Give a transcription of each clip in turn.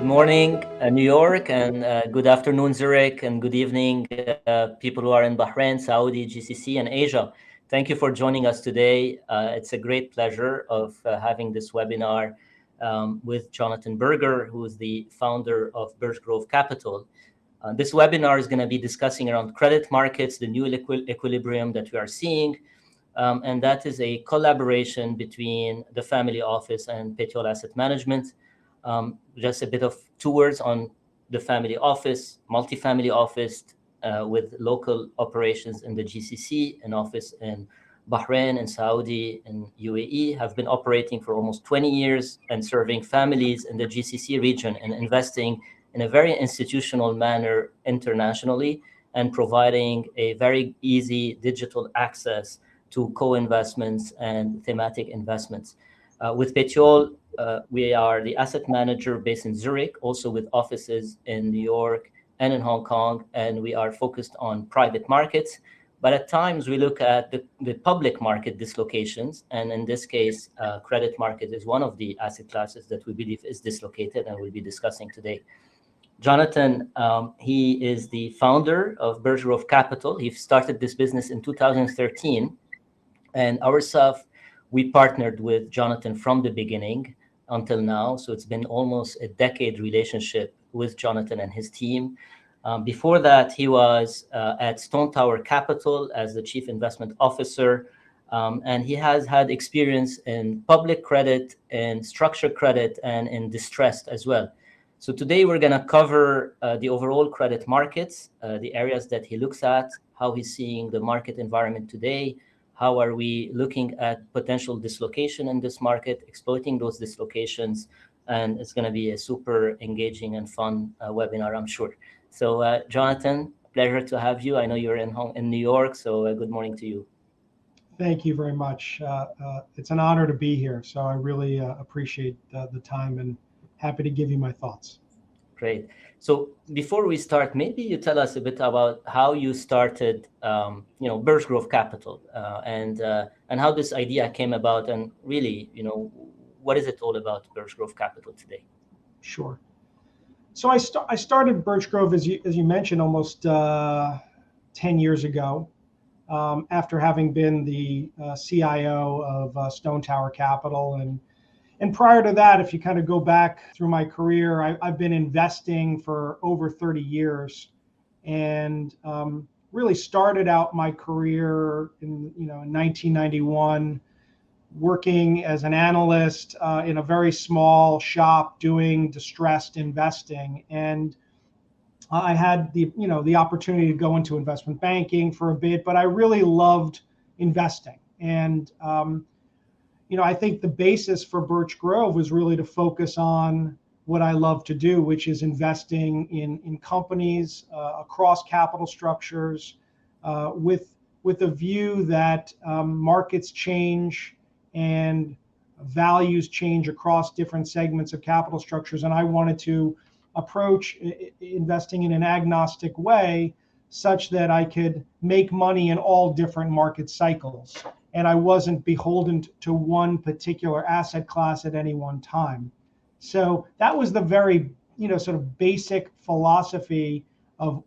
Good morning, New York, and good afternoon, Zurich, and good evening, people who are in Bahrain, Saudi, GCC, and Asia. Thank you for joining us today. It's a great pleasure of having this webinar with Jonathan Berger, who is the founder of Birch Capital. This webinar is going to be discussing around credit markets, the new equilibrium that we are seeing, and that is a collaboration between the family office and Petiole Asset Management. Just a bit of 2 words on the family office, multifamily office with local operations in the GCC, an office in Bahrain and Saudi and UAE, have been operating for almost 20 years and serving families in the GCC region and investing in a very institutional manner internationally and providing a very easy digital access to co-investments and thematic investments. With Petiole, we are the asset manager based in Zurich, also with offices in New York and in Hong Kong, and we are focused on private markets. But at times we look at the public market dislocations, and in this case, credit market is one of the asset classes that we believe is dislocated and we'll be discussing today. Jonathan, he is the founder of Berger Capital. He started this business in 2013, and ourselves, we partnered with Jonathan from the beginning until now. So it's been almost a decade relationship with Jonathan and his team. Before that, he was at Stone Tower Capital as the chief investment officer. And he has had experience in public credit, in structured credit, and in distressed as well. So today we're going to cover the overall credit markets, the areas that he looks at, how he's seeing the market environment today, how are we looking at potential dislocation in this market, exploiting those dislocations, and it's going to be a super engaging and fun webinar, I'm sure. So, Jonathan, pleasure to have you. I know you're in New York, so good morning to you. Thank you very much. It's an honor to be here, so I really appreciate the time and happy to give you my thoughts. Great. So before we start, maybe you tell us a bit about how you started, Birch Capital, and how this idea came about, and really, what is it all about, Birch Capital today? Sure. So I started Birch Grove, as you mentioned, almost 10 years ago, after having been the CIO of Stone Tower Capital. And prior to that, if you kind of go back through my career, I've been investing for over 30 years, and really started out my career in 1991, working as an analyst in a very small shop doing distressed investing. And I had the opportunity to go into investment banking for a bit, but I really loved investing. And I think the basis for Birch Grove was really to focus on what I love to do, which is investing in companies across capital structures, with a view that markets change and values change across different segments of capital structures. And I wanted to approach investing in an agnostic way such that I could make money in all different market cycles. And I wasn't beholden to one particular asset class at any one time. So that was the very, sort of basic philosophy of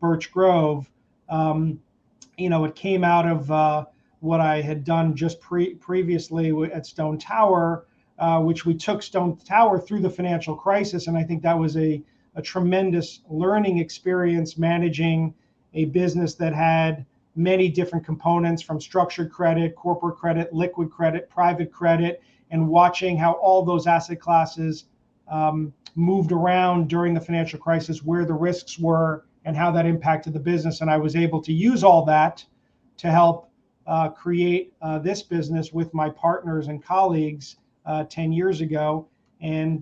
Birch Grove. It came out of what I had done just previously at Stone Tower, which we took Stone Tower through the financial crisis. And I think that was a tremendous learning experience, managing a business that had many different components, from structured credit, corporate credit, liquid credit, private credit, and watching how all those asset classes moved around during the financial crisis, where the risks were and how that impacted the business. And I was able to use all that to help create this business with my partners and colleagues 10 years ago. And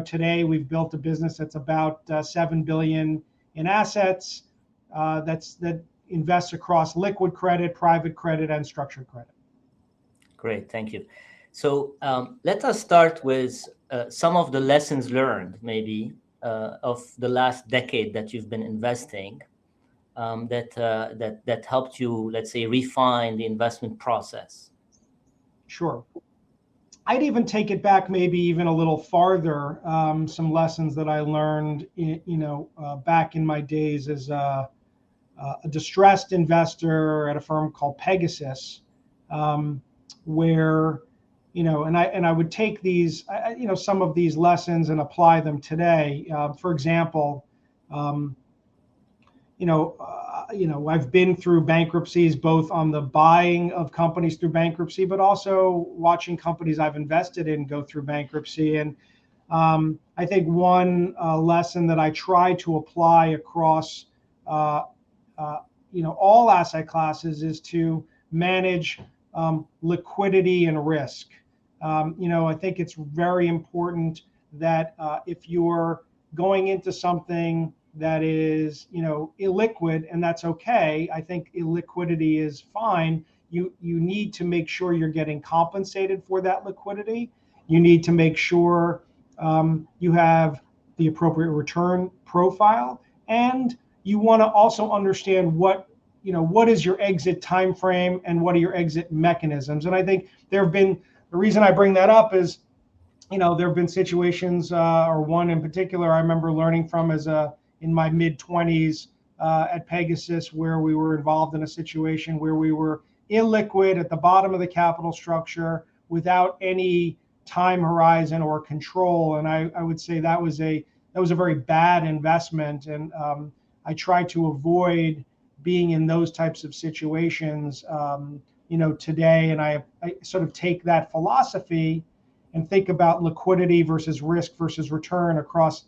today we've built a business that's about $7 billion in assets that invests across liquid credit, private credit, and structured credit. Great, thank you. So let us start with some of the lessons learned, maybe, of the last decade that you've been investing, that helped you, let's say, refine the investment process. Sure. I'd even take it back maybe even a little farther. Some lessons that I learned, back in my days as a distressed investor at a firm called Pegasus, where, and I would take these, some of these lessons and apply them today. For example, I've been through bankruptcies, both on the buying of companies through bankruptcy, but also watching companies I've invested in go through bankruptcy. And I think one lesson that I try to apply across, all asset classes is to manage liquidity and risk. I think it's very important that if you're going into something that is, illiquid, and that's okay. I think illiquidity is fine. You need to make sure you're getting compensated for that liquidity. You need to make sure you have the appropriate return profile, and you want to also understand what is your exit time frame and what are your exit mechanisms. And I think the reason I bring that up is, there have been situations, or one in particular I remember learning from in my mid-20s at Pegasus, where we were involved in a situation where we were illiquid at the bottom of the capital structure without any time horizon or control. And I would say that was a very bad investment. And I try to avoid being in those types of situations, today. And I sort of take that philosophy and think about liquidity versus risk versus return across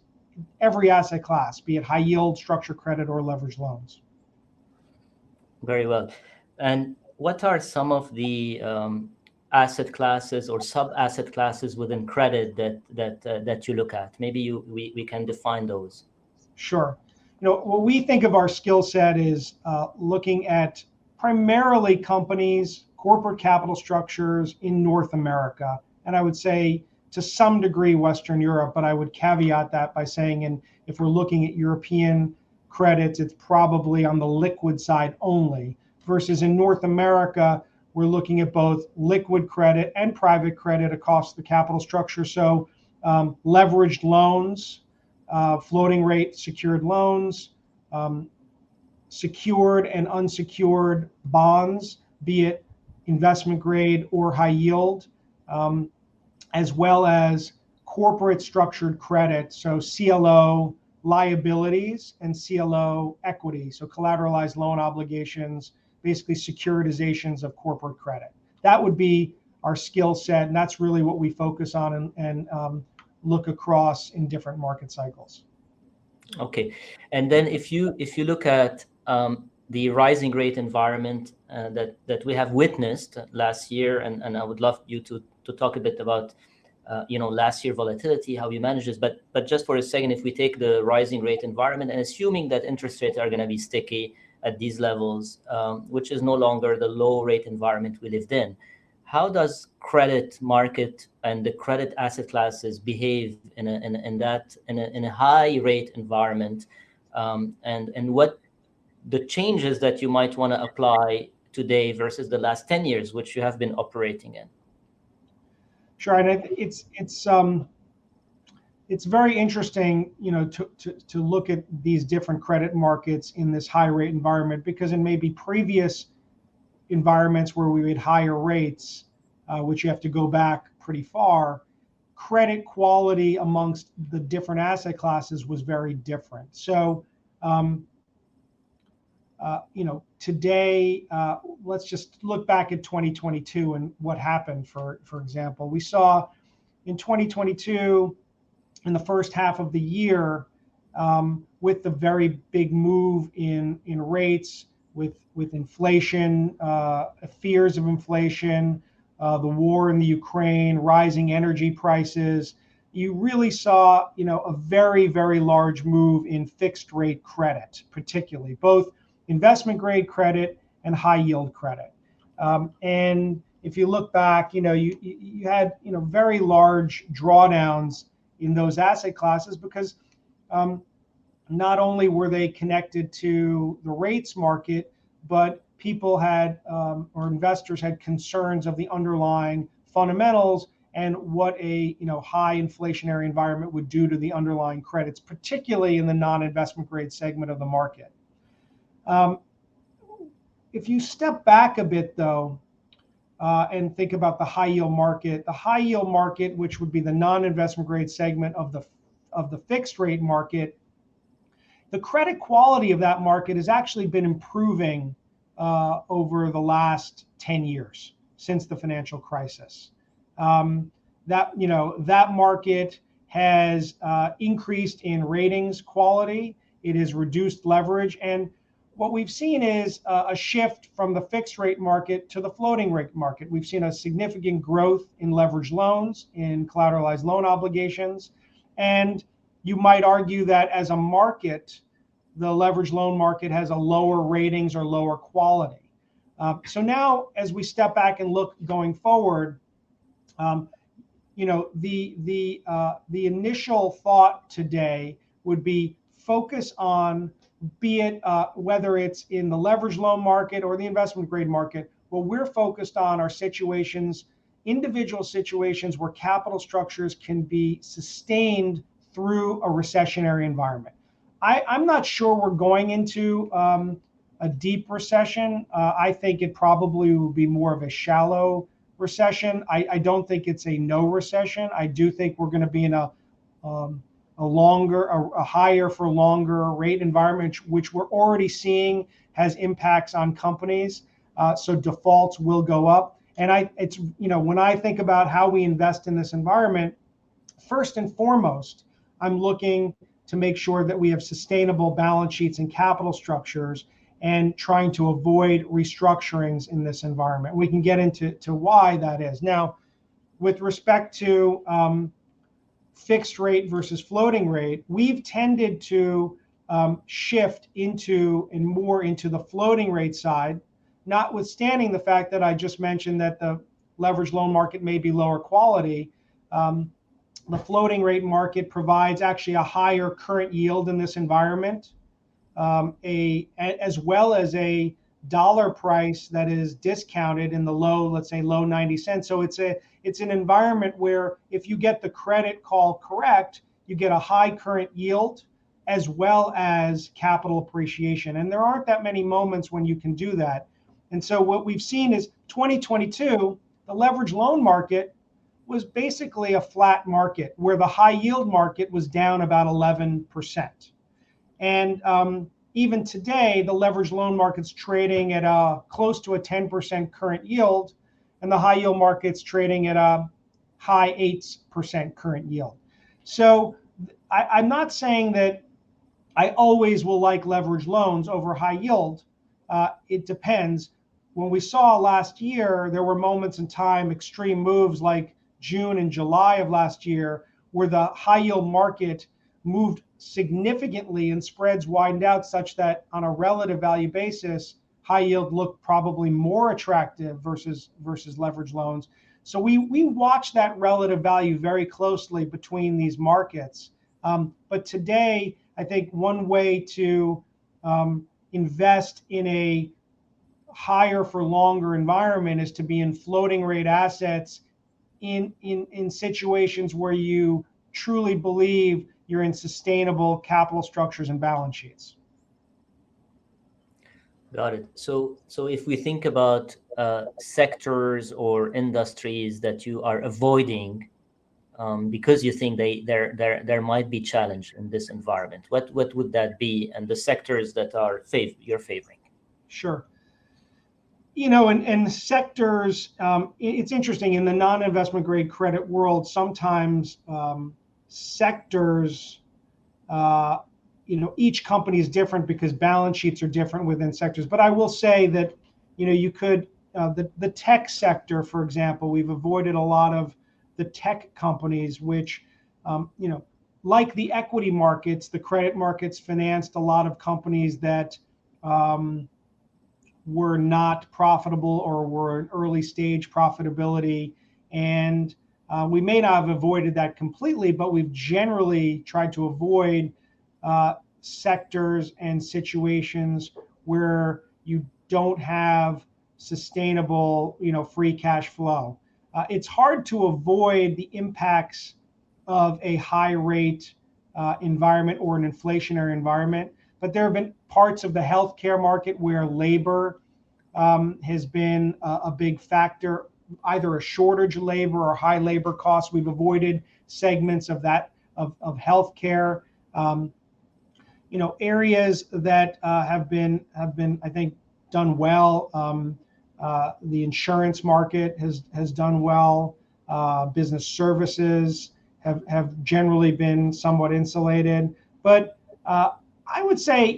every asset class, be it high yield, structured credit, or leveraged loans. Very well. And what are some of the asset classes or sub-asset classes within credit that you look at? Maybe we can define those. Sure. What we think of our skill set is looking at primarily companies, corporate capital structures in North America. And I would say to some degree Western Europe, but I would caveat that by saying, and if we're looking at European credits, it's probably on the liquid side only, versus in North America, we're looking at both liquid credit and private credit across the capital structure. So leveraged loans, floating rate secured loans, secured and unsecured bonds, be it investment grade or high yield, as well as corporate structured credit, so CLO liabilities and CLO equity, so collateralized loan obligations, basically securitizations of corporate credit. That would be our skill set, and that's really what we focus on and look across in different market cycles. Okay, and then if you look at the rising rate environment that we have witnessed last year, and I would love you to talk a bit about last year volatility, how you manage this, but just for a second, if we take the rising rate environment and assuming that interest rates are going to be sticky at these levels, which is no longer the low rate environment we lived in, how does credit market and the credit asset classes behave in a high rate environment, and what the changes that you might want to apply today versus the last 10 years, which you have been operating in? Sure, and it's very interesting, to look at these different credit markets in this high rate environment, because in maybe previous environments where we had higher rates, which you have to go back pretty far, credit quality amongst the different asset classes was very different. So, today, let's just look back at 2022 and what happened. For example, we saw in 2022, in the first half of the year, with the very big move in rates, with inflation, fears of inflation, the war in the Ukraine, rising energy prices, you really saw, a very, very large move in fixed rate credit, particularly both investment grade credit and high yield credit. And if you look back, you had, very large drawdowns in those asset classes because not only were they connected to the rates market, but people had, or investors had concerns of the underlying fundamentals, and what a high inflationary environment would do to the underlying credits, particularly in the non-investment grade segment of the market. If you step back a bit, though, and think about the high yield market, which would be the non-investment grade segment of the fixed rate market, the credit quality of that market has actually been improving over the last 10 years since the financial crisis. That market has increased in ratings quality. It has reduced leverage, and what we've seen is a shift from the fixed rate market to the floating rate market. We've seen a significant growth in leveraged loans, in collateralized loan obligations, and you might argue that as a market, the leveraged loan market has a lower ratings or lower quality. So now, as we step back and look going forward, the initial thought today would be focus on, be it whether it's in the leveraged loan market or the investment grade market, what we're focused on are situations, individual situations where capital structures can be sustained through a recessionary environment. I'm not sure we're going into a deep recession. I think it probably will be more of a shallow recession. I don't think it's a no recession. I do think we're going to be in a higher for longer rate environment, which we're already seeing has impacts on companies. So defaults will go up. And when I think about how we invest in this environment, first and foremost, I'm looking to make sure that we have sustainable balance sheets and capital structures, and trying to avoid restructurings in this environment. We can get into why that is. Now, with respect to fixed rate versus floating rate, we've tended to shift into the floating rate side, notwithstanding the fact that I just mentioned that the leveraged loan market may be lower quality. The floating rate market provides actually a higher current yield in this environment, as well as a dollar price that is discounted in the let's say low 90 cents. So it's an environment where if you get the credit call correct, you get a high current yield as well as capital appreciation. And there aren't that many moments when you can do that. And so what we've seen is 2022, the leveraged loan market was basically a flat market, where the high yield market was down about 11%. And even today, the leveraged loan market's trading at close to a 10% current yield, and the high yield market's trading at a high 8% current yield. So I'm not saying that I always will like leveraged loans over high yield. It depends. When we saw last year, there were moments in time, extreme moves like June and July of last year, where the high yield market moved significantly and spreads widened out such that on a relative value basis, high yield looked probably more attractive versus leveraged loans. So we watch that relative value very closely between these markets. But today, I think one way to invest in a higher for longer environment is to be in floating rate assets in situations where you truly believe you're in sustainable capital structures and balance sheets. Got it. So if we think about sectors or industries that you are avoiding because you think there might be challenge in this environment, what would that be, and the sectors that are you're favoring? Sure. And sectors, it's interesting, in the non-investment grade credit world, sometimes sectors, each company is different because balance sheets are different within sectors. But I will say that, you could, the tech sector, for example, we've avoided a lot of the tech companies, which, like the equity markets, the credit markets financed a lot of companies that were not profitable or were in early stage profitability. And we may not have avoided that completely, but we've generally tried to avoid sectors and situations where you don't have sustainable, free cash flow. It's hard to avoid the impacts of a high rate environment or an inflationary environment. But there have been parts of the healthcare market where labor has been a big factor, either a shortage of labor or high labor costs. We've avoided segments of that of healthcare. Areas that have been I think done well. The insurance market has done well. Business services have generally been somewhat insulated. But I would say,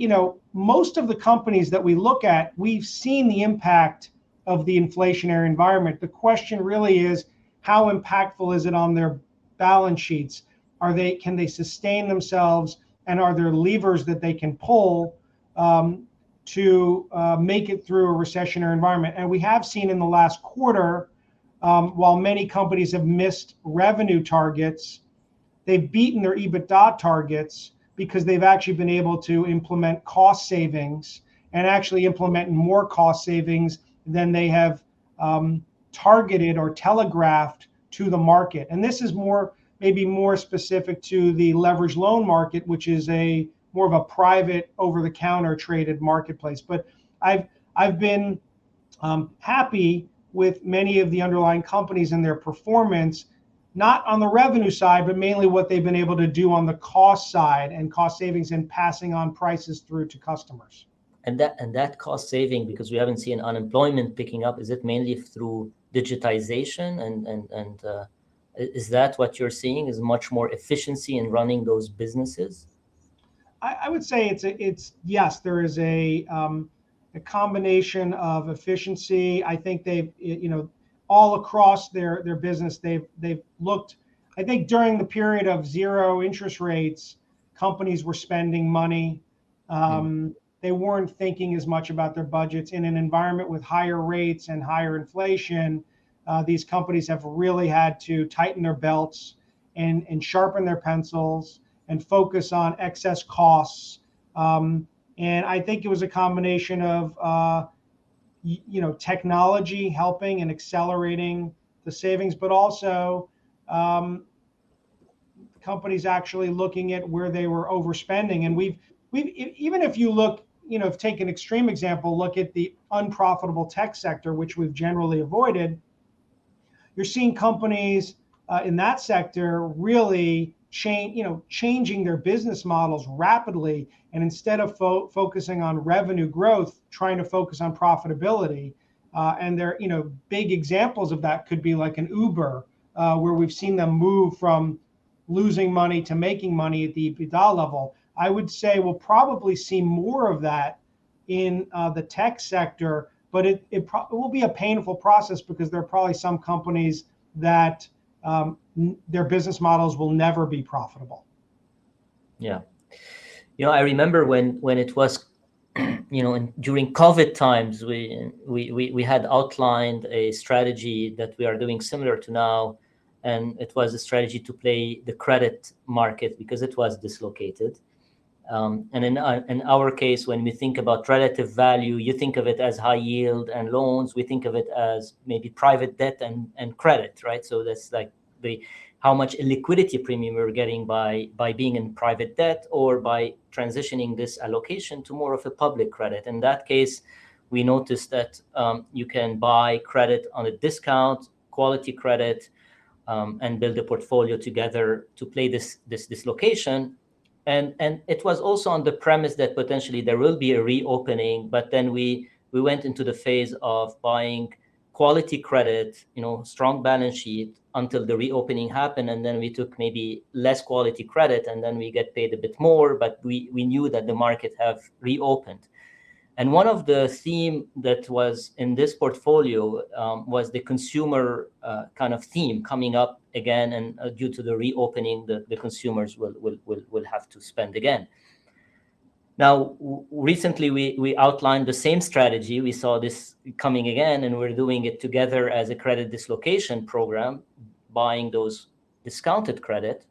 most of the companies that we look at, we've seen the impact of the inflationary environment. The question really is, how impactful is it on their balance sheets? Can they sustain themselves, and are there levers that they can pull to make it through a recessionary environment? And we have seen in the last quarter, while many companies have missed revenue targets, they've beaten their EBITDA targets because they've actually been able to implement cost savings, and actually implement more cost savings than they have targeted or telegraphed to the market. And this is maybe more specific to the leveraged loan market, which is more of a private over-the-counter traded marketplace. But I've been happy with many of the underlying companies and their performance, not on the revenue side, but mainly what they've been able to do on the cost side and cost savings and passing on prices through to customers. And that cost saving, because we haven't seen unemployment picking up, is it mainly through digitization? And is that what you're seeing, is much more efficiency in running those businesses? I would say it's yes, there is a combination of efficiency. I think they've, all across their business, they've looked, I think during the period of zero interest rates, companies were spending money. They weren't thinking as much about their budgets. In an environment with higher rates and higher inflation, these companies have really had to tighten their belts and sharpen their pencils and focus on excess costs. And I think it was a combination of technology helping and accelerating the savings, but also companies actually looking at where they were overspending. And we've even if you look, take an extreme example, look at the unprofitable tech sector, which we've generally avoided. You're seeing companies in that sector really changing their business models rapidly, and instead of focusing on revenue growth, trying to focus on profitability. And there, big examples of that could be like an Uber, where we've seen them move from losing money to making money at the EBITDA level. I would say we'll probably see more of that in the tech sector, but it will be a painful process, because there are probably some companies that their business models will never be profitable. Yeah. I remember when it was, during COVID times, we had outlined a strategy that we are doing similar to now. And it was a strategy to play the credit market because it was dislocated. And in our case, when we think about relative value, you think of it as high yield and loans. We think of it as maybe private debt and credit, right? So that's like how much liquidity premium we're getting by being in private debt, or by transitioning this allocation to more of a public credit. In that case, we noticed that you can buy credit on a discount, quality credit, and build a portfolio together to play this dislocation. And it was also on the premise that potentially there will be a reopening, but then we went into the phase of buying quality credit, strong balance sheet, until the reopening happened, and then we took maybe less quality credit, and then we get paid a bit more, but we knew that the market have reopened. And one of the theme that was in this portfolio was the consumer kind of theme coming up again, and due to the reopening, the consumers will have to spend again. Now, recently we outlined the same strategy. We saw this coming again, and we're doing it together as a credit dislocation program, buying those discounted credit.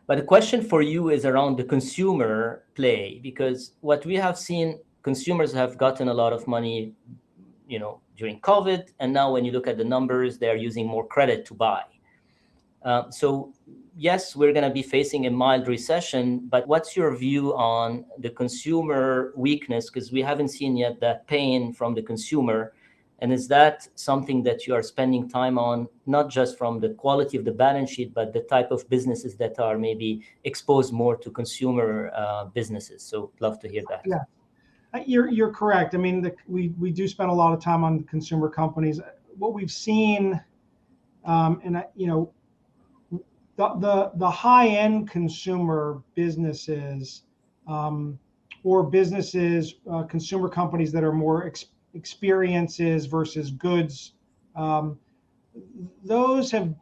But the question for you is around the consumer play, because what we have seen, consumers have gotten a lot of money during COVID, and now when you look at the numbers, they're using more credit to buy. So yes, we're going to be facing a mild recession, but what's your view on the consumer weakness? Because we haven't seen yet that pain from the consumer. And is that something that you are spending time on, not just from the quality of the balance sheet, but the type of businesses that are maybe exposed more to consumer businesses? So love to hear that. Yeah, you're correct. I mean, we do spend a lot of time on consumer companies. What we've seen, the high-end consumer businesses, or businesses, consumer companies that are more experiences versus goods, those have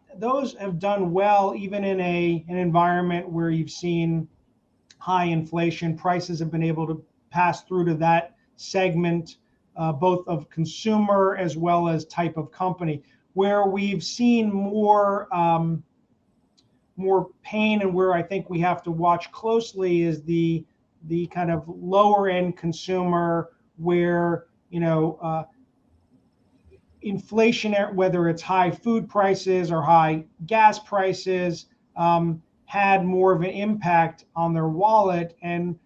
done well even in an environment where you've seen high inflation. Prices have been able to pass through to that segment, both of consumer as well as type of company. Where we've seen more pain, and where I think we have to watch closely, is the kind of lower end consumer, where inflation, whether it's high food prices or high gas prices, had more of an impact on their wallet, and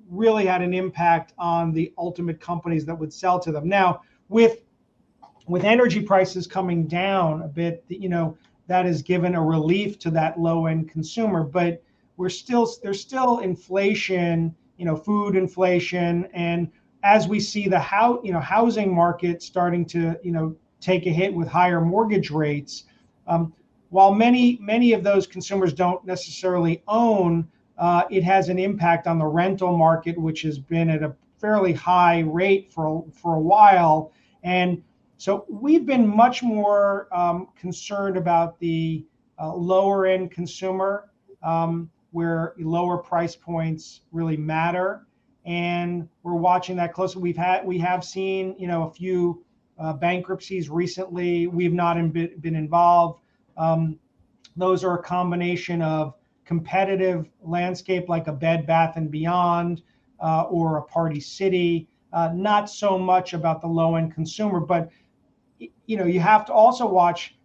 really had an impact on the ultimate companies that would sell to them. Now, with energy prices coming down a bit, that has given a relief to that low end consumer, but there's still inflation, food inflation, and as we see the housing market starting to take a hit with higher mortgage rates, while many of those consumers don't necessarily own, it has an impact on the rental market, which has been at a fairly high rate for a while. And so we've been much more concerned about the lower end consumer, where lower price points really matter, and we're watching that closely. We have seen a few bankruptcies recently. We've not been involved. Those are a combination of competitive landscape, like a Bed Bath and Beyond or a Party City. Not so much about the low end consumer, but you have to also watch.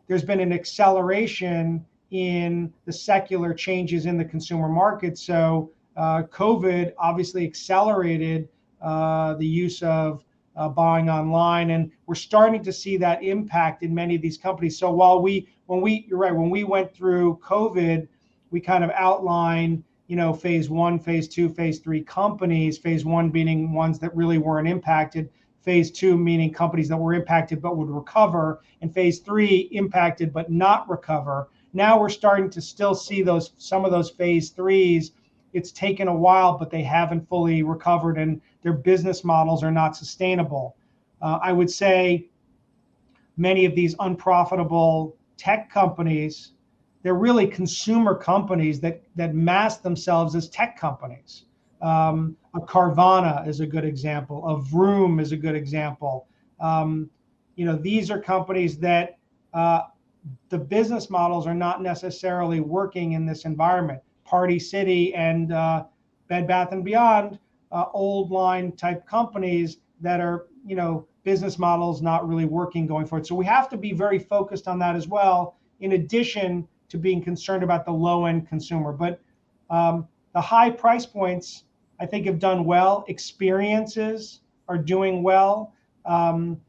There's been an acceleration in the secular changes in the consumer market. So COVID obviously accelerated the use of buying online, and we're starting to see that impact in many of these companies. So while you're right, when we went through COVID, we kind of outlined phase 1, phase 2, phase 3 companies. Phase 1 meaning ones that really weren't impacted. Phase 2 meaning companies that were impacted but would recover, and phase 3 impacted but not recover. Now we're starting to still see some of those phase 3s. It's taken a while, but they haven't fully recovered, and their business models are not sustainable. I would say many of these unprofitable tech companies, they're really consumer companies that mask themselves as tech companies. A Carvana is a good example. A Vroom is a good example. These are companies that the business models are not necessarily working in this environment. Party City and Bed Bath and Beyond, old line type companies that are business models not really working going forward. So we have to be very focused on that as well, in addition to being concerned about the low end consumer. But the high price points, I think, have done well. Experiences are doing well.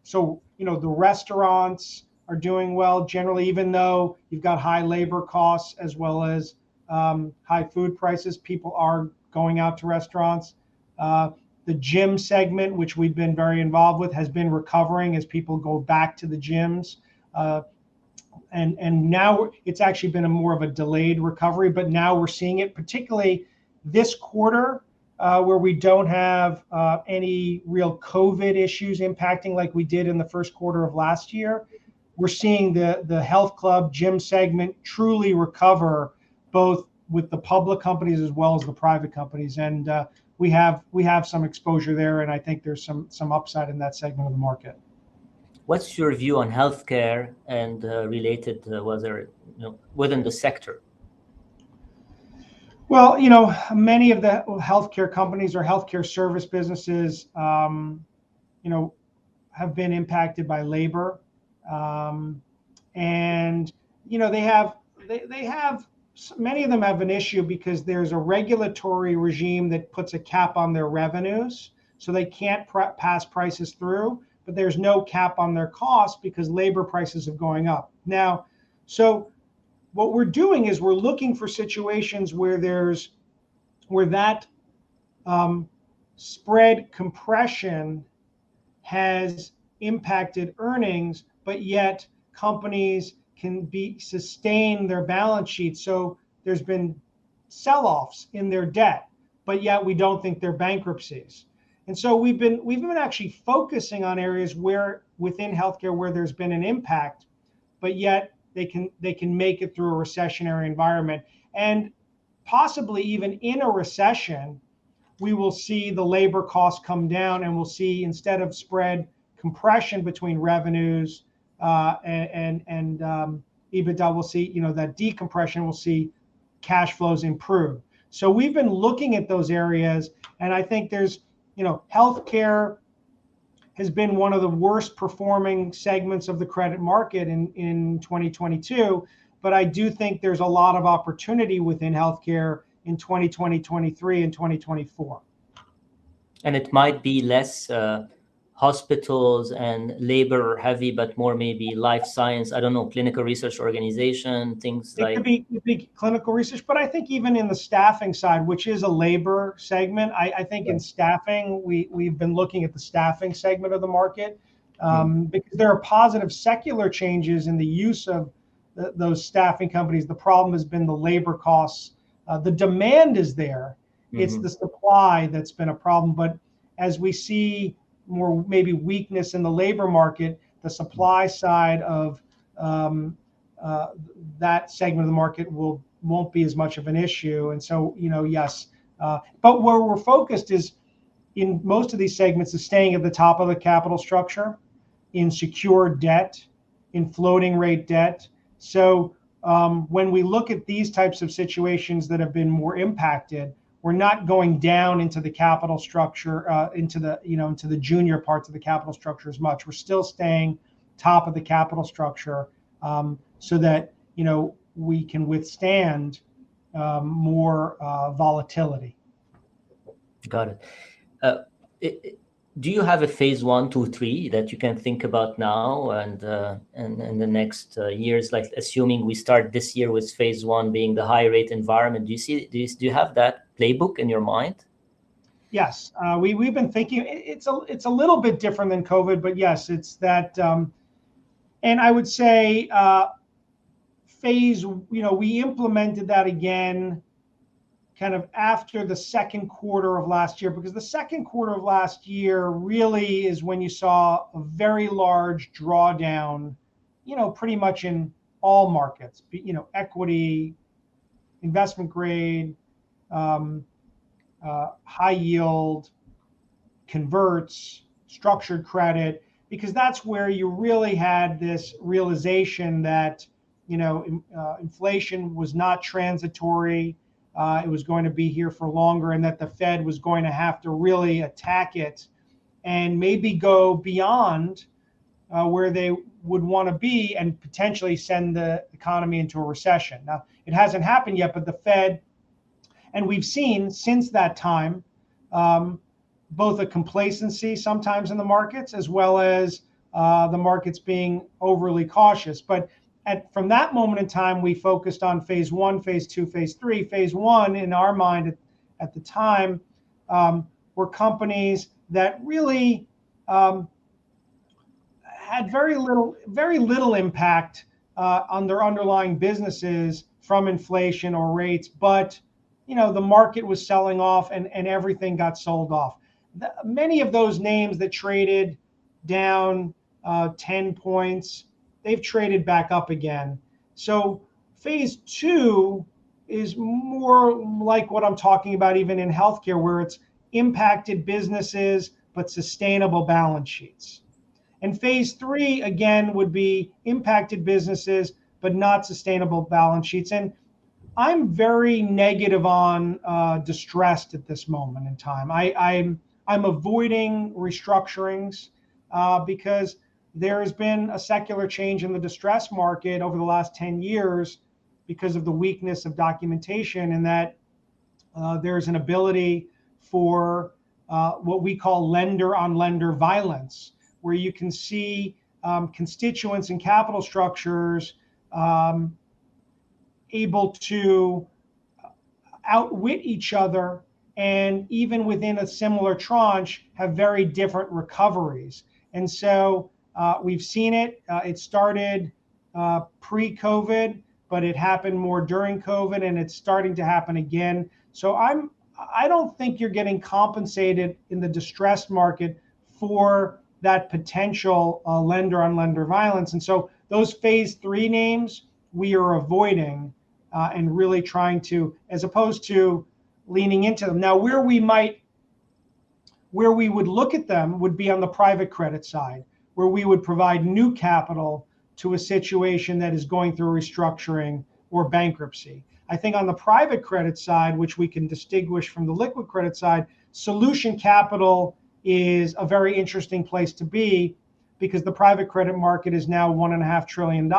So the restaurants are doing well generally, even though you've got high labor costs as well as high food prices. People are going out to restaurants. The gym segment, which we've been very involved with, has been recovering as people go back to the gyms. And now it's actually been more of a delayed recovery, but now we're seeing it, particularly this quarter, where we don't have any real COVID issues impacting like we did in the first quarter of last year. We're seeing the health club gym segment truly recover, both with the public companies as well as the private companies. And we have some exposure there, and I think there's some upside in that segment of the market. What's your view on healthcare and related, whether within the sector? Well, many of the healthcare companies or healthcare service businesses, have been impacted by labor, and they have many of them have an issue because there's a regulatory regime that puts a cap on their revenues, so they can't pass prices through. But there's no cap on their costs because labor prices are going up now. So what we're doing is we're looking for situations where that spread compression has impacted earnings, but yet companies can sustain their balance sheet. So there's been sell-offs in their debt, but yet we don't think they're bankruptcies. And so we've been actually focusing on areas where within healthcare where there's been an impact, but yet they can make it through a recessionary environment. And possibly even in a recession, we will see the labor costs come down, and we'll see, instead of spread compression between revenues and EBITDA, we'll see that decompression. We'll see cash flows improve. So we've been looking at those areas, and I think there's healthcare has been one of the worst performing segments of the credit market in 2022. But I do think there's a lot of opportunity within healthcare in 2020, 2023, and 2024. And it might be less hospitals and labor heavy, but more maybe life science, I don't know, clinical research organization, things like. It could be clinical research, but I think even in the staffing side, which is a labor segment, I think in staffing, we've been looking at the staffing segment of the market because there are positive secular changes in the use of those staffing companies. The problem has been the labor costs. The demand is there. It's the supply that's been a problem. But as we see more maybe weakness in the labor market, the supply side of that segment of the market won't be as much of an issue. And so, yes. But where we're focused is in most of these segments is staying at the top of the capital structure, in secured debt, in floating rate debt. So when we look at these types of situations that have been more impacted, we're not going down into the capital structure, into the junior parts of the capital structure as much. We're still staying top of the capital structure so that we can withstand more volatility. Got it. Do you have a phase 1, 2, 3 that you can think about now and in the next years? Like assuming we start this year with phase 1 being the high rate environment, do you have that playbook in your mind? Yes, we've been thinking it's a little bit different than COVID, but yes, it's that. And I would say phase, we implemented that again kind of after the second quarter of last year, because the second quarter of last year really is when you saw a very large drawdown, pretty much in all markets, equity, investment grade, high yield, converts, structured credit, because that's where you really had this realization that, inflation was not transitory. It was going to be here for longer, and that the Fed was going to have to really attack it and maybe go beyond where they would want to be and potentially send the economy into a recession. Now, it hasn't happened yet, but the Fed, and we've seen since that time, both a complacency sometimes in the markets as well as the markets being overly cautious. But from that moment in time, we focused on phase 1, phase 2, phase 3. Phase 1, in our mind at the time, were companies that really had very little impact on their underlying businesses from inflation or rates, but the market was selling off and everything got sold off. Many of those names that traded down 10 points, they've traded back up again. So phase 2 is more like what I'm talking about even in healthcare, where it's impacted businesses but sustainable balance sheets. And phase 3, again, would be impacted businesses but not sustainable balance sheets. And I'm very negative on distressed at this moment in time. I'm avoiding restructurings. because there has been a secular change in the distress market over the last 10 years because of the weakness of documentation, and that there's an ability for what we call lender-on-lender violence, where you can see constituents and capital structures able to outwit each other, and even within a similar tranche have very different recoveries. And so we've seen it. It started pre-COVID, but it happened more during COVID, and it's starting to happen again. So I don't think you're getting compensated in the distressed market for that potential lender-on-lender violence. And so those phase 3 names we are avoiding and really trying to, as opposed to leaning into them. Now, where we would look at them would be on the private credit side, where we would provide new capital to a situation that is going through restructuring or bankruptcy. I think on the private credit side, which we can distinguish from the liquid credit side, solution capital is a very interesting place to be, because the private credit market is now $1.5 trillion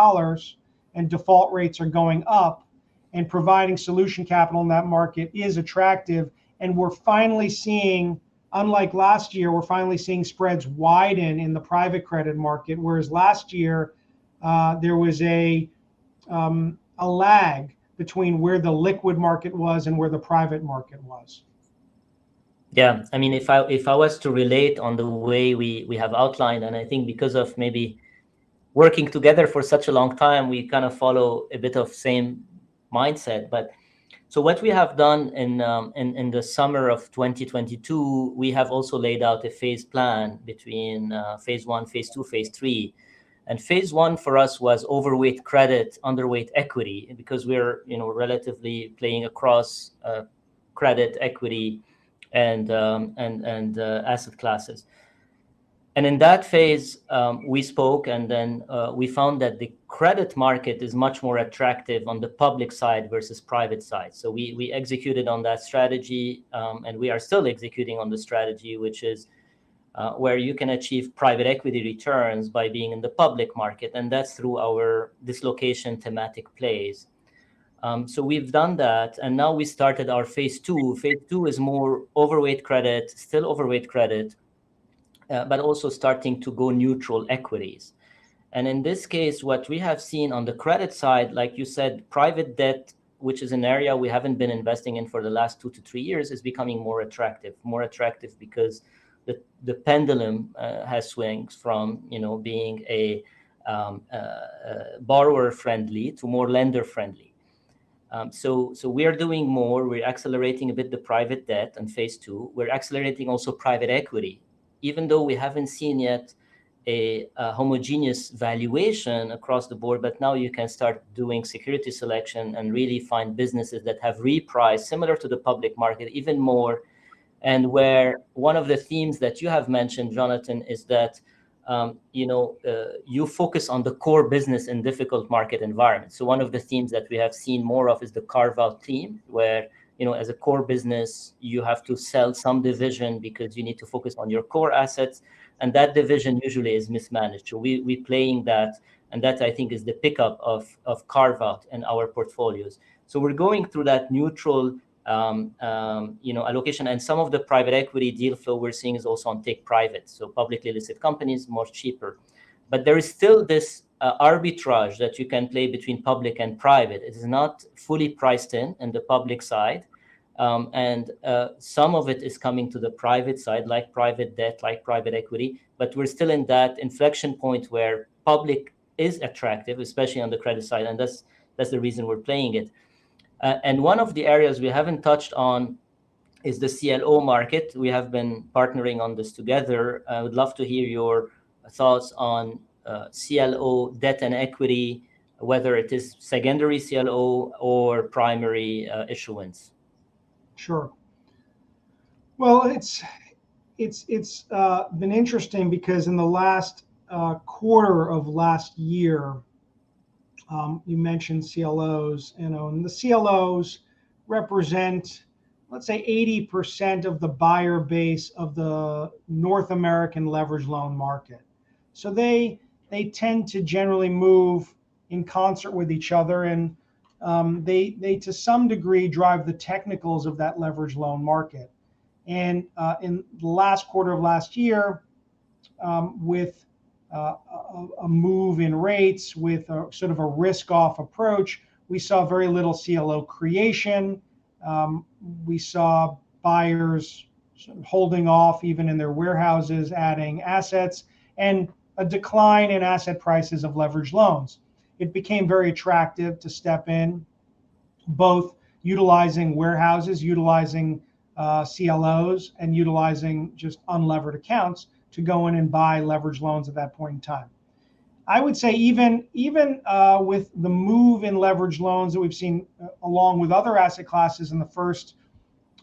and default rates are going up, and providing solution capital in that market is attractive. And we're finally seeing, unlike last year, we're finally seeing spreads widen in the private credit market, whereas last year there was a lag between where the liquid market was and where the private market was. Yeah, I mean, if I was to relate on the way we have outlined, and I think because of maybe working together for such a long time, we kind of follow a bit of same mindset. But so what we have done in the summer of 2022, we have also laid out a phase plan between phase 1, phase 2, phase 3. And phase 1 for us was overweight credit, underweight equity, because we're relatively playing across credit, equity, and asset classes. And in that phase, we spoke, and then we found that the credit market is much more attractive on the public side versus private side. So we executed on that strategy, and we are still executing on the strategy, which is where you can achieve private equity returns by being in the public market, and that's through our dislocation thematic plays. So we've done that, and now we started our phase 2. Phase 2 is more overweight credit, still overweight credit, but also starting to go neutral equities. And in this case, what we have seen on the credit side, like you said, private debt, which is an area we haven't been investing in for the last 2 to 3 years, is becoming more attractive because the pendulum has swings from being a borrower friendly to more lender friendly. So we are doing more. We're accelerating a bit the private debt in phase 2. We're accelerating also private equity, even though we haven't seen yet a homogeneous valuation across the board. But now you can start doing security selection and really find businesses that have repriced similar to the public market, even more. And where one of the themes that you have mentioned, Jonathan, is that you focus on the core business in difficult market environments. So one of the themes that we have seen more of is the carve-out theme, where as a core business, you have to sell some division because you need to focus on your core assets, and that division usually is mismanaged. So we playing that, and that I think is the pickup of carve-out in our portfolios. So we're going through that neutral allocation, and some of the private equity deal flow we're seeing is also on take private, so publicly listed companies, more cheaper. But there is still this arbitrage that you can play between public and private. It is not fully priced in the public side, and some of it is coming to the private side, like private debt, like private equity. But we're still in that inflection point where public is attractive, especially on the credit side, and that's the reason we're playing it. And one of the areas we haven't touched on is the CLO market. We have been partnering on this together. I would love to hear your thoughts on CLO debt and equity, whether it is secondary CLO or primary issuance. Sure. Well, it's been interesting because in the last quarter of last year, you mentioned CLOs, and the CLOs represent let's say 80% of the buyer base of the North American leveraged loan market. So they tend to generally move in concert with each other, and they to some degree drive the technicals of that leveraged loan market. And in the last quarter of last year, with a move in rates, with a sort of a risk-off approach, we saw very little CLO creation. We saw buyers sort of holding off even in their warehouses, adding assets, and a decline in asset prices of leveraged loans. It became very attractive to step in, both utilizing warehouses, utilizing CLOs, and utilizing just unlevered accounts to go in and buy leveraged loans at that point in time. I would say even with the move in leveraged loans that we've seen along with other asset classes in the first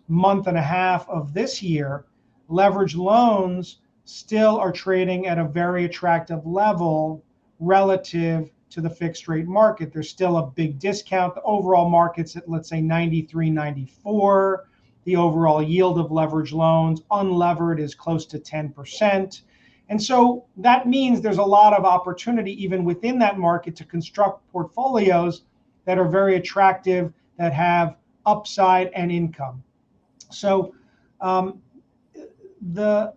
month and a half of this year, leveraged loans still are trading at a very attractive level relative to the fixed rate market. There's still a big discount. The overall market's at, let's say, 93, 94. The overall yield of leveraged loans, unlevered, is close to 10%. And so that means there's a lot of opportunity even within that market to construct portfolios that are very attractive, that have upside and income. So the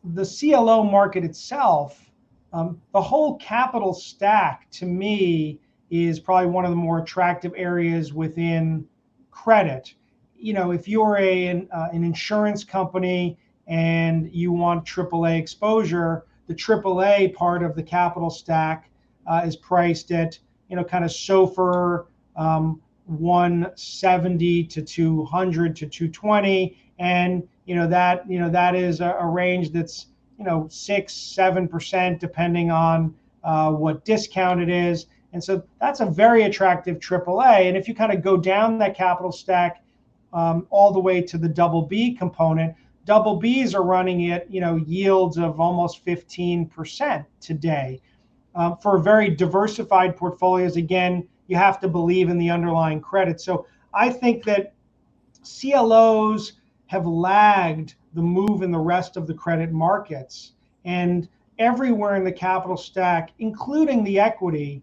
CLO market itself, the whole capital stack, to me, is probably one of the more attractive areas within credit. You know, if you're an insurance company and you want AAA exposure, the AAA part of the capital stack is priced at, you know, kind of SOFR 170 to 200 to 220, and that is a range that's 6-7% depending on what discount it is, and so that's a very attractive AAA. And if you kind of go down that capital stack all the way to the BB component, BBs are running at yields of almost 15% today. For very diversified portfolios, again, you have to believe in the underlying credit. So I think that CLOs have lagged the move in the rest of the credit markets, and everywhere in the capital stack, including the equity,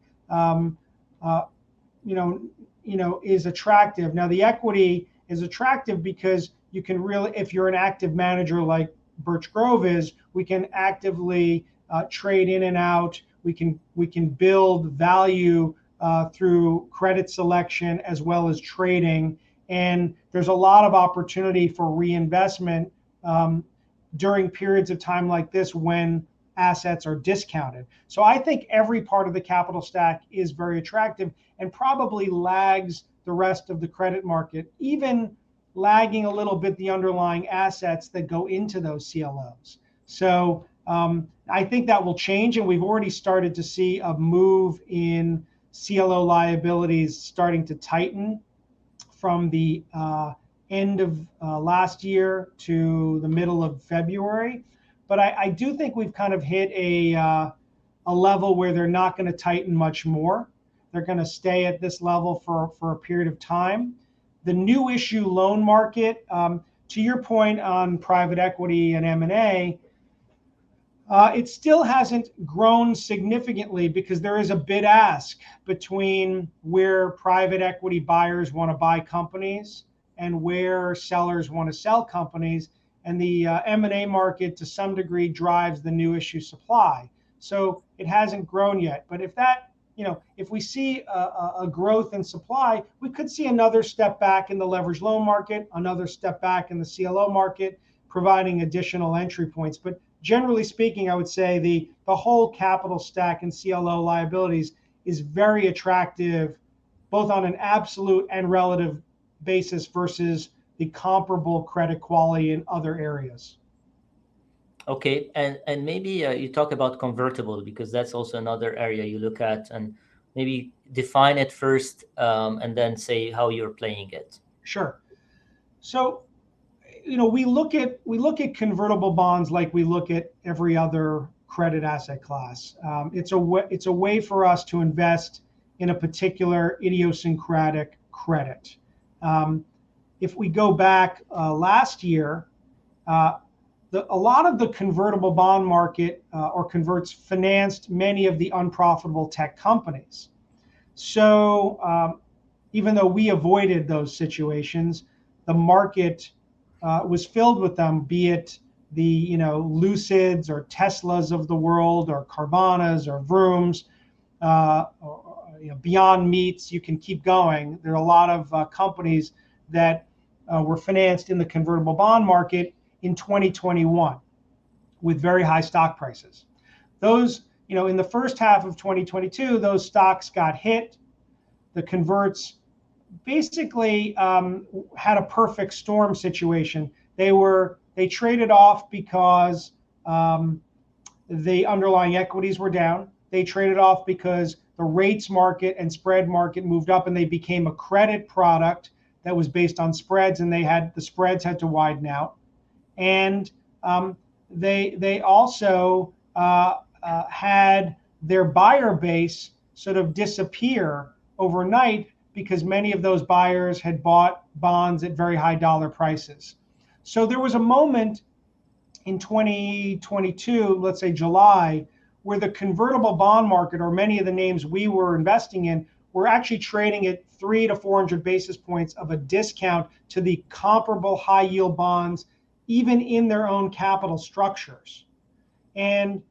is attractive. Now, the equity is attractive because you can really, if you're an active manager like Birch Grove is, we can actively trade in and out. We can build value through credit selection as well as trading, and there's a lot of opportunity for reinvestment during periods of time like this when assets are discounted. So I think every part of the capital stack is very attractive and probably lags the rest of the credit market, even lagging a little bit the underlying assets that go into those CLOs. So I think that will change, and we've already started to see a move in CLO liabilities starting to tighten from the end of last year to the middle of February. But I do think we've kind of hit a level where they're not going to tighten much more. They're going to stay at this level for a period of time. The new issue loan market, to your point on private equity and M&A, it still hasn't grown significantly because there is a bid ask between where private equity buyers want to buy companies and where sellers want to sell companies. And the M&A market to some degree drives the new issue supply. So it hasn't grown yet. But if we see a growth in supply, we could see another step back in the leveraged loan market, another step back in the CLO market, providing additional entry points. But generally speaking, I would say the whole capital stack in CLO liabilities is very attractive, both on an absolute and relative basis versus the comparable credit quality in other areas. Okay, and maybe you talk about convertible, because that's also another area you look at, and maybe define it first and then say how you're playing it. Sure. So, we look at convertible bonds like we look at every other credit asset class. It's a way for us to invest in a particular idiosyncratic credit. if we go back last year, a lot of the convertible bond market or converts financed many of the unprofitable tech companies. So even though we avoided those situations, the market was filled with them, be it the Lucids or Teslas of the world, or Carvanas or Vrooms, or Beyond Meats. You can keep going. There are a lot of companies that were financed in the convertible bond market in 2021 with very high stock prices. Those, in the first half of 2022, those stocks got hit. The converts basically had a perfect storm situation. They traded off because the underlying equities were down. They traded off because the rates market and spread market moved up, and they became a credit product that was based on spreads, and the spreads had to widen out. And they also had their buyer base sort of disappear overnight because many of those buyers had bought bonds at very high dollar prices. So there was a moment in 2022, let's say July, where the convertible bond market, or many of the names we were investing in, were actually trading at 300 to 400 basis points of a discount to the comparable high yield bonds, even in their own capital structures. And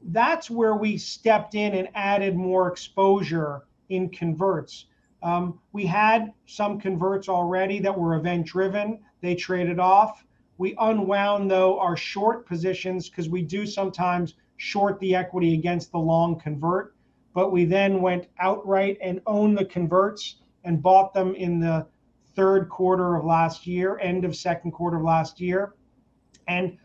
that's where we stepped in and added more exposure in converts. We had some converts already that were event driven. They traded off. We unwound, though, our short positions, because we do sometimes short the equity against the long convert. But we then went outright and owned the converts and bought them in the third quarter of last year, end of second quarter of last year. And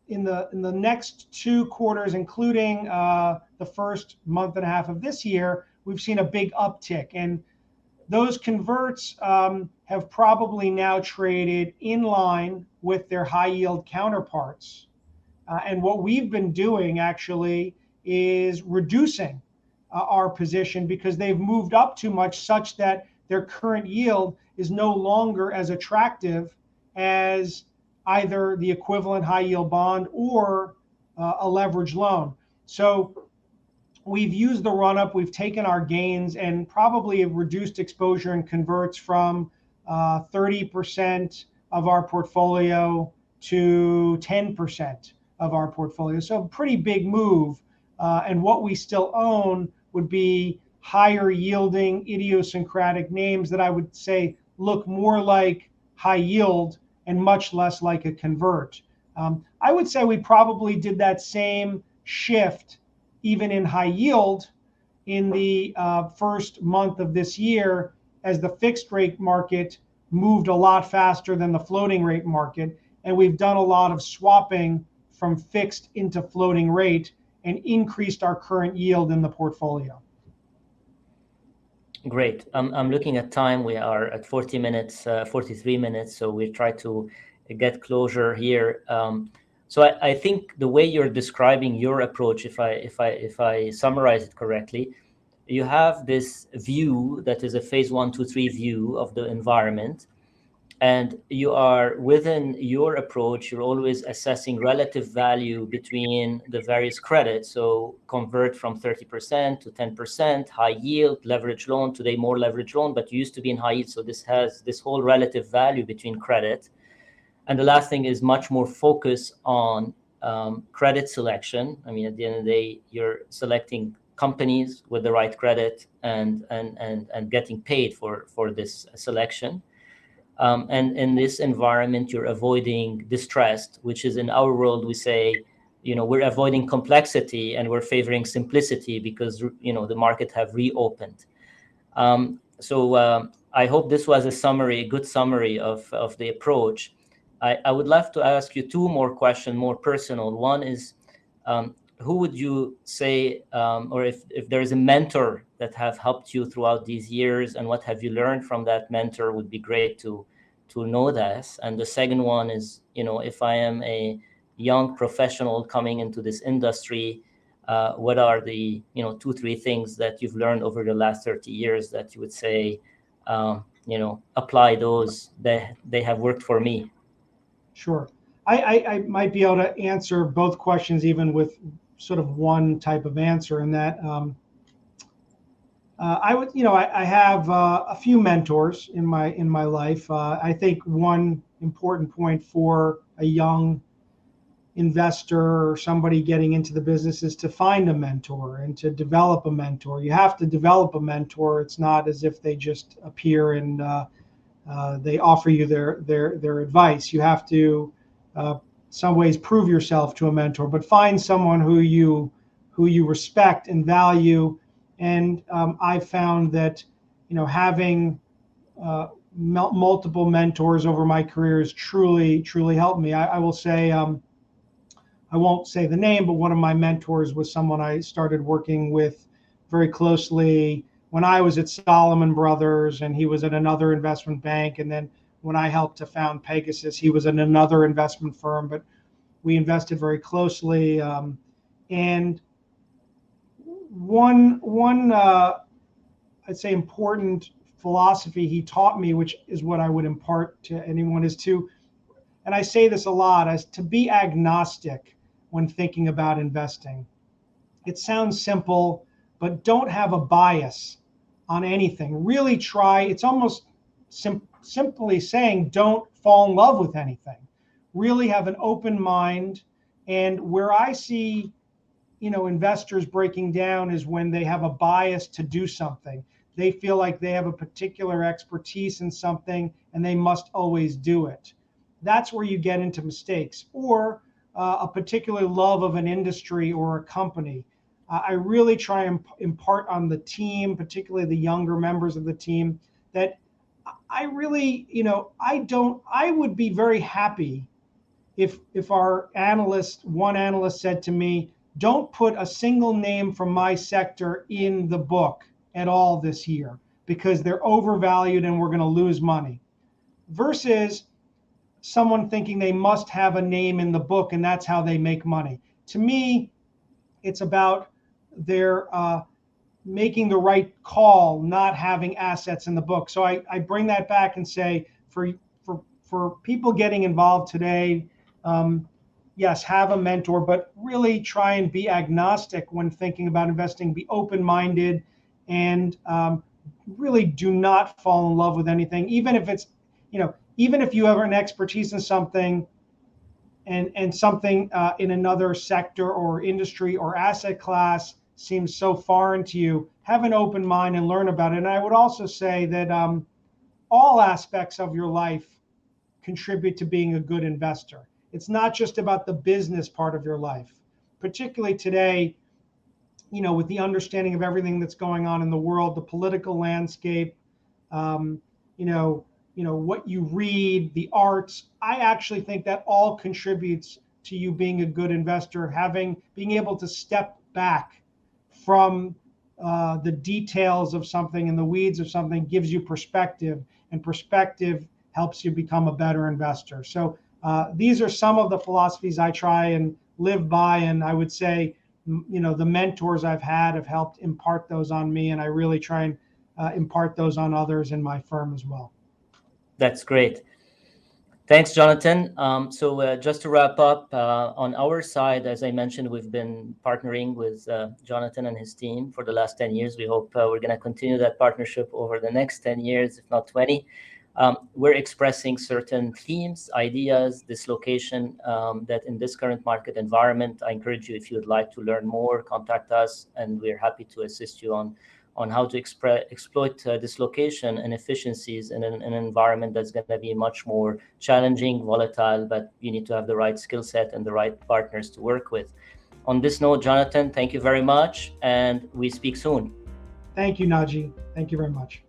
in the next 2 quarters, including the first month and a half of this year, we've seen a big uptick. And those converts have probably now traded in line with their high yield counterparts. And what we've been doing actually is reducing our position, because they've moved up too much, such that their current yield is no longer as attractive as either the equivalent high yield bond or a leveraged loan. So we've used the run up, we've taken our gains, and probably have reduced exposure in converts from 30% of our portfolio to 10% of our portfolio. So a pretty big move. And what we still own would be higher yielding idiosyncratic names that I would say look more like high yield and much less like a convert. I would say we probably did that same shift even in high yield in the first month of this year, as the fixed rate market moved a lot faster than the floating rate market. And we've done a lot of swapping from fixed into floating rate and increased our current yield in the portfolio. Great. I'm looking at time. We are at 40 minutes, 43 minutes. So we try to get closure here. So I think the way you're describing your approach, if I summarize it correctly, you have this view that is a phase 1, 2, 3 view of the environment. And you are, within your approach, you're always assessing relative value between the various credits. So convert from 30% to 10%, high yield, leverage loan, today more leverage loan, but you used to be in high yield. So this has this whole relative value between credit. And the last thing is much more focus on credit selection. I mean, at the end of the day, you're selecting companies with the right credit and getting paid for this selection. And in this environment, you're avoiding distress, which is, in our world, we say, we're avoiding complexity and we're favoring simplicity because, the market have reopened. So I hope this was a good summary of the approach. I would love to ask you 2 more questions, more personal. One is, who would you say, or if there is a mentor that have helped you throughout these years, and what have you learned from that mentor, would be great to know this. And the second one is, if I am a young professional coming into this industry, what are the 2, 3 things that you've learned over the last 30 years that you would say apply those that they have worked for me. Sure. I might be able to answer both questions even with sort of one type of answer, in that I have a few mentors in my life. I think one important point for a young investor or somebody getting into the business is to find a mentor and to develop a mentor. You have to develop a mentor. It's not as if they just appear and they offer you their advice. You have to, some ways, prove yourself to a mentor, but find someone who you respect and value. And I've found that having multiple mentors over my career has truly helped me. I will say, I won't say the name, but one of my mentors was someone I started working with very closely when I was at Solomon Brothers, and he was at another investment bank. And then when I helped to found Pegasus, he was in another investment firm, but we invested very closely. And one I'd say important philosophy he taught me, which is what I would impart to anyone, is to, and I say this a lot, is to be agnostic when thinking about investing. It sounds simple, but don't have a bias on anything. Really try, it's almost simply saying don't fall in love with anything. Really have an open mind. And where I see investors breaking down is when they have a bias to do something. They feel like they have a particular expertise in something and they must always do it. That's where you get into mistakes. Or a particular love of an industry or a company. I really try and impart on the team, particularly the younger members of the team, that I really, I would be very happy if one analyst said to me, don't put a single name from my sector in the book at all this year because they're overvalued and we're going to lose money. Versus someone thinking they must have a name in the book and that's how they make money. To me, it's about their making the right call, not having assets in the book. So I bring that back and say, for people getting involved today, yes, have a mentor, but really try and be agnostic when thinking about investing. Be open-minded, and really do not fall in love with anything, even if it's, even if you have an expertise in something and something in another sector or industry or asset class seems so foreign to you, have an open mind and learn about it. And I would also say that all aspects of your life contribute to being a good investor. It's not just about the business part of your life, particularly today, with the understanding of everything that's going on in the world, the political landscape, what you read, the arts. I actually think that all contributes to you being a good investor. Being able to step back from the details of something and the weeds of something gives you perspective, and perspective helps you become a better investor. So these are some of the philosophies I try and live by, and I would say, the mentors I've had have helped impart those on me, and I really try and impart those on others in my firm as well. That's great. Thanks, Jonathan. So just to wrap up, on our side, as I mentioned, we've been partnering with Jonathan and his team for the last 10 years. We hope we're going to continue that partnership over the next 10 years, if not 20. We're expressing certain themes, ideas, dislocation that in this current market environment, I encourage you, if you'd like to learn more, contact us, and we're happy to assist you on how to exploit dislocation and efficiencies in an environment that's going to be much more challenging, volatile, but you need to have the right skill set and the right partners to work with. On this note, Jonathan, thank you very much, and we speak soon. Thank you, Naji. Thank you very much.